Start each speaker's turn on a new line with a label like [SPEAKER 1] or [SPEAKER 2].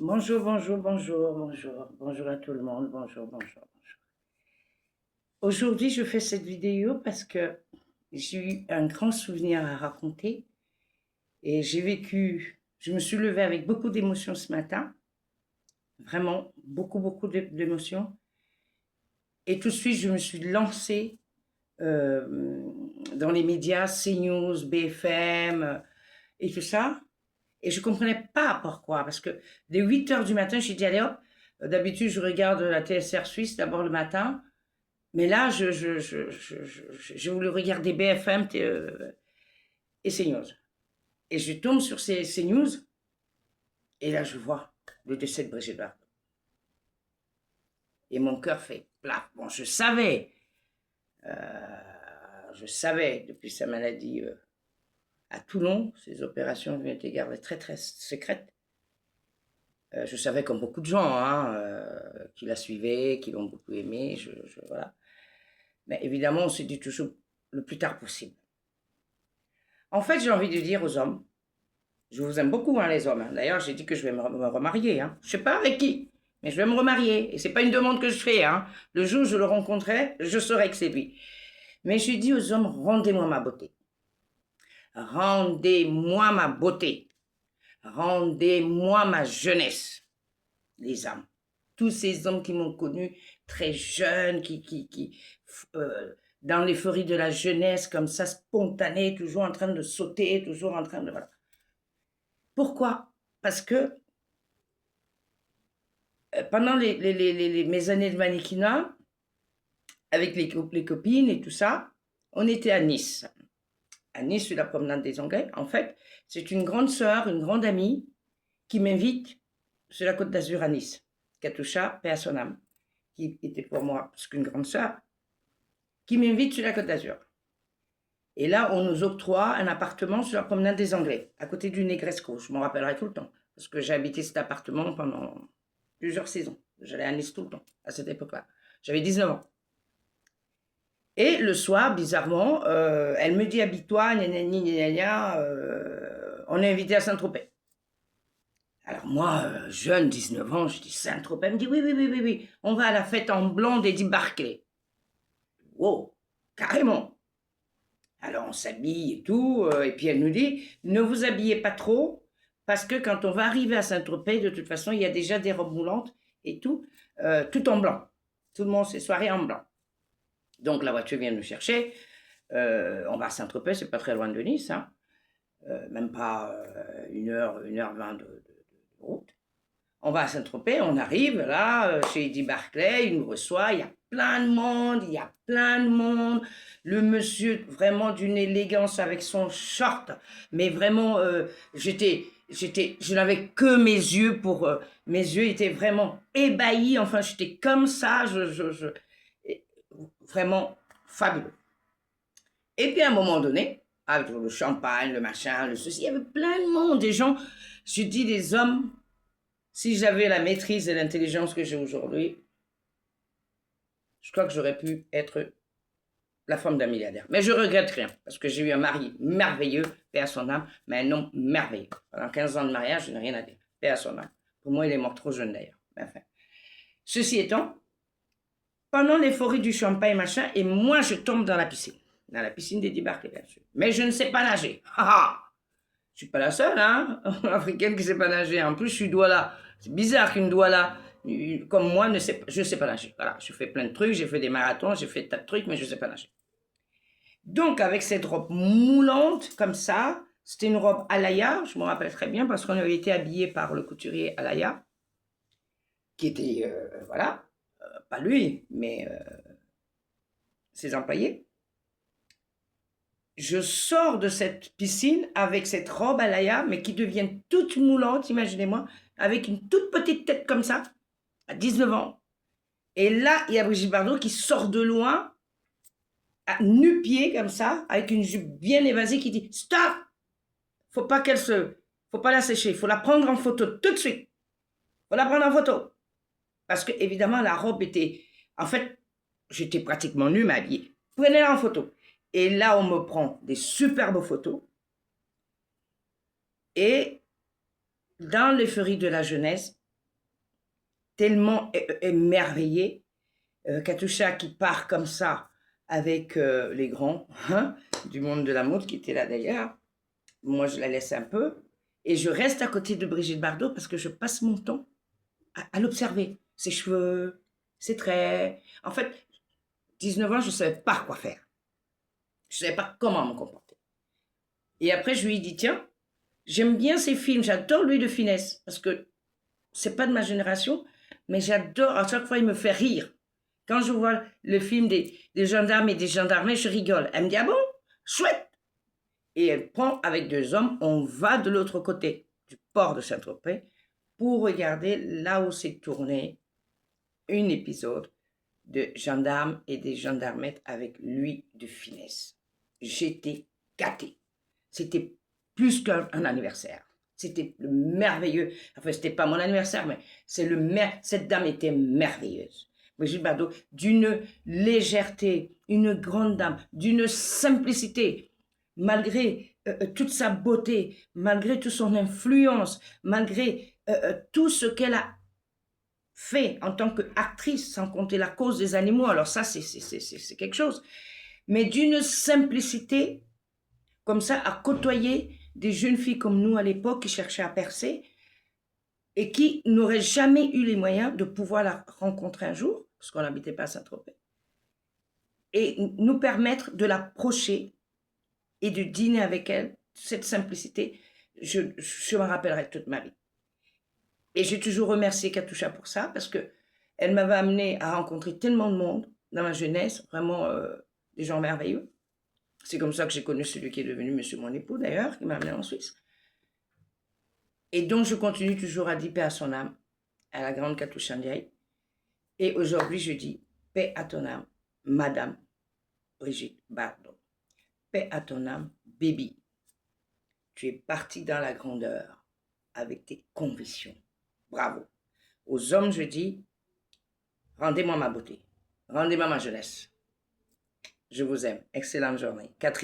[SPEAKER 1] Bonjour, bonjour, bonjour, bonjour, bonjour à tout le monde, bonjour, bonjour, bonjour. Aujourd'hui, je fais cette vidéo parce que j'ai eu un grand souvenir à raconter et je me suis levée avec beaucoup d'émotions ce matin, vraiment beaucoup, beaucoup d'émotions. Et tout de suite, je me suis lancée dans les médias, CNews, BFM et tout ça. Et je ne comprenais pas pourquoi, parce que dès 8 heures du matin, j'ai dit, allez hop, d'habitude, je regarde la TSR Suisse d'abord le matin, mais là, j'ai voulu regarder BFM et CNews. Et je tombe sur ces news, et là, je vois le décès de Brigitte Bardot. Et mon cœur fait plaf. Bon, je savais depuis sa maladie à Toulon, ses opérations avaient été gardées très, très secrètes. Je savais comme beaucoup de gens qui la suivaient, qui l'ont beaucoup aimée, voilà. Mais évidemment, on s'est dit toujours le plus tard possible. En fait, j'ai envie de dire aux hommes, je vous aime beaucoup, les hommes. D'ailleurs, j'ai dit que je vais me remarier. Je ne sais pas avec qui, mais je vais me remarier. Et ce n'est pas une demande que je fais. Le jour où je le rencontrerai, je saurai que c'est lui. Mais je dis aux hommes, rendez-moi ma beauté. Rendez-moi ma beauté. Rendez-moi ma jeunesse. Les hommes. Tous ces hommes qui m'ont connu très jeune, dans l'euphorie de la jeunesse, comme ça, spontané, toujours en train de sauter, toujours en train de... Voilà. Pourquoi? Parce que pendant mes années de mannequinat, avec les copines et tout ça, on était à Nice. À Nice, sur la promenade des Anglais. En fait, c'est une grande sœur, une grande amie, qui m'invite sur la Côte d'Azur à Nice. Katusha, paix à son âme, qui était pour moi plus qu'une grande sœur, qui m'invite sur la Côte d'Azur. Et là, on nous octroie un appartement sur la promenade des Anglais, à côté du Negresco. Je m'en rappellerai tout le temps, parce que j'ai habité cet appartement pendant plusieurs saisons. J'allais à Nice tout le temps, à cette époque-là. J'avais 19 ans. Et le soir, bizarrement, elle me dit, habille-toi, on est invité à Saint-Tropez. Alors moi, jeune, 19 ans, je dis Saint-Tropez. Elle me dit, oui, oui, oui, oui, oui, on va à la fête en blanc d'Eddie Barclay. Wow, carrément. Alors on s'habille et tout, et puis elle nous dit, ne vous habillez pas trop, parce que quand on va arriver à Saint-Tropez, de toute façon, il y a déjà des robes moulantes et tout en blanc. Tout le monde, c'est soirée en blanc. Donc la voiture vient nous chercher, on va à Saint-Tropez, c'est pas très loin de Nice, même pas 1h20 de route. On va à Saint-Tropez, on arrive là, chez Eddie Barclay, il nous reçoit, il y a plein de monde, le monsieur vraiment d'une élégance avec son short, mais vraiment, je n'avais que mes yeux mes yeux étaient vraiment ébahis, enfin j'étais comme ça, vraiment fabuleux. Et puis à un moment donné, avec le champagne, le machin, le ceci, il y avait plein de monde, des gens, je dis des hommes. Si j'avais la maîtrise et l'intelligence que j'ai aujourd'hui, je crois que j'aurais pu être la femme d'un milliardaire. Mais je regrette rien, parce que j'ai eu un mari merveilleux, paix à son âme, mais un homme merveilleux. Pendant 15 ans de mariage, je n'ai rien à dire. Paix à son âme. Pour moi, il est mort trop jeune d'ailleurs. Enfin. Ceci étant, pendant l'euphorie du champagne, machin, et moi, je tombe dans la piscine d'Eddie Barclay, bien sûr. Mais je ne sais pas nager. Je suis pas la seule, africaine qui ne sait pas nager. En plus, je suis douala. C'est bizarre qu'une douala, comme moi, je ne sais pas nager. Voilà, je fais plein de trucs, j'ai fait des marathons, j'ai fait tas de trucs, mais je ne sais pas nager. Donc, avec cette robe moulante, comme ça, c'était une robe Alaya, je me rappelle très bien, parce qu'on avait été habillés par le couturier Alaya, qui était, voilà, pas lui, mais ses employés. Je sors de cette piscine avec cette robe Alaya, mais qui devient toute moulante, imaginez-moi, avec une toute petite tête comme ça, à 19 ans. Et là, il y a Brigitte Bardot qui sort de loin, à nu-pied comme ça, avec une jupe bien évasée, qui dit « Stop! Faut pas la sécher, il faut la prendre en photo tout de suite. Faut la prendre en photo. » Parce que, évidemment, la robe était... En fait, j'étais pratiquement nue, mais habillée. Prenez-la en photo. Et là, on me prend des superbes photos. Et dans l'euphorie de la jeunesse, tellement émerveillée. Katusha qui part comme ça avec les grands hein, du monde de la mode qui étaient là d'ailleurs. Moi, je la laisse un peu. Et je reste à côté de Brigitte Bardot parce que je passe mon temps à l'observer. Ses cheveux, ses traits. En fait, 19 ans, je ne savais pas quoi faire. Je ne savais pas comment me comporter. Et après, je lui ai dit, tiens, j'aime bien ces films, j'adore Louis de Funès, parce que c'est pas de ma génération, mais j'adore, à chaque fois, il me fait rire. Quand je vois le film des gendarmes et des gendarmes, je rigole. Elle me dit, ah bon, chouette. Et elle prend avec 2 hommes, on va de l'autre côté du port de Saint-Tropez pour regarder là où s'est tourné un épisode de gendarmes et des gendarmettes avec Louis de Funès. J'étais gâtée. C'était plus qu'un anniversaire. C'était le merveilleux. Enfin, c'était pas mon anniversaire, mais cette dame était merveilleuse. Brigitte Bardot, d'une légèreté, une grande dame, d'une simplicité, malgré toute sa beauté, malgré toute son influence, malgré tout ce qu'elle a fait en tant qu'actrice, sans compter la cause des animaux. Alors ça, c'est quelque chose. Mais d'une simplicité, comme ça, à côtoyer des jeunes filles comme nous à l'époque qui cherchaient à percer et qui n'auraient jamais eu les moyens de pouvoir la rencontrer un jour, parce qu'on n'habitait pas à Saint-Tropez, et nous permettre de l'approcher et de dîner avec elle. Cette simplicité, je me rappellerai toute ma vie. Et j'ai toujours remercié Katusha pour ça, parce qu'elle m'avait amené à rencontrer tellement de monde dans ma jeunesse, vraiment des gens merveilleux. C'est comme ça que j'ai connu celui qui est devenu monsieur mon époux, d'ailleurs, qui m'a amené en Suisse. Et donc, je continue toujours à dire paix à son âme, à la grande Katusha Ndiaye. Et aujourd'hui, je dis paix à ton âme, Madame Brigitte Bardot. Paix à ton âme, baby. Tu es partie dans la grandeur avec tes convictions. Bravo. Aux hommes, je dis, rendez-moi ma beauté. Rendez-moi ma jeunesse. Je vous aime. Excellente journée. Catherine.